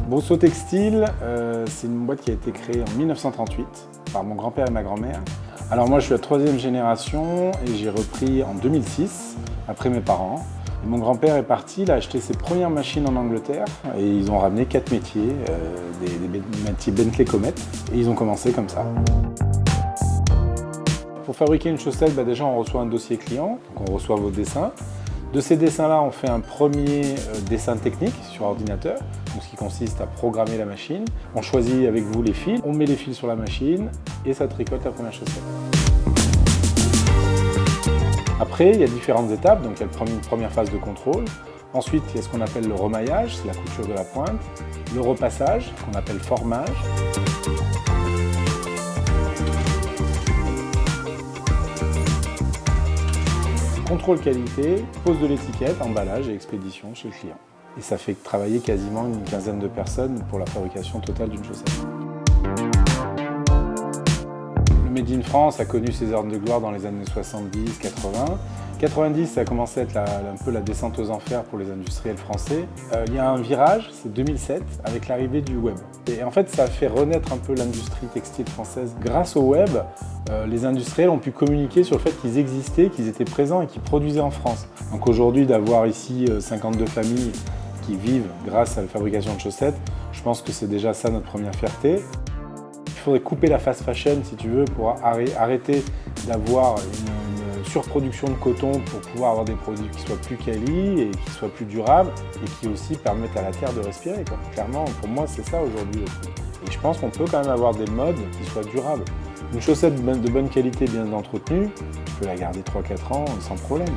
Bosso Textile, c'est une boîte qui a été créée en 1938 par mon grand-père et ma grand-mère. Alors moi je suis la 3e génération et j'ai repris en 2006, après mes parents. Et mon grand-père est parti, il a acheté ses premières machines en Angleterre et ils ont ramené 4 métiers, des métiers Bentley Comet, et ils ont commencé comme ça. Pour fabriquer une chaussette, déjà on reçoit un dossier client, donc on reçoit vos dessins. De ces dessins-là, on fait un premier dessin technique sur ordinateur, donc ce qui consiste à programmer la machine. On choisit avec vous les fils, on met les fils sur la machine et ça tricote la première chaussette. Après, il y a différentes étapes, donc il y a une première phase de contrôle. Ensuite, il y a ce qu'on appelle le remaillage, c'est la couture de la pointe. Le repassage, qu'on appelle formage. Contrôle qualité, pose de l'étiquette, emballage et expédition chez le client. Et ça fait travailler quasiment une quinzaine de personnes pour la fabrication totale d'une chaussette. Le Made in France a connu ses heures de gloire dans les années 70, 80. 90, ça a commencé à être un peu la descente aux enfers pour les industriels français. Il y a un virage, c'est 2007, avec l'arrivée du web. Et en fait, ça a fait renaître un peu l'industrie textile française. Grâce au web, les industriels ont pu communiquer sur le fait qu'ils existaient, qu'ils étaient présents et qu'ils produisaient en France. Donc aujourd'hui, d'avoir ici 52 familles qui vivent grâce à la fabrication de chaussettes, je pense que c'est déjà ça notre première fierté. Il faudrait couper la fast fashion, si tu veux, pour arrêter d'avoir une surproduction de coton pour pouvoir avoir des produits qui soient plus quali et qui soient plus durables et qui aussi permettent à la terre de respirer, quoi. Clairement, pour moi, c'est ça aujourd'hui le truc. Et je pense qu'on peut quand même avoir des modes qui soient durables. Une chaussette de bonne qualité, bien entretenue, tu peux la garder 3-4 ans sans problème.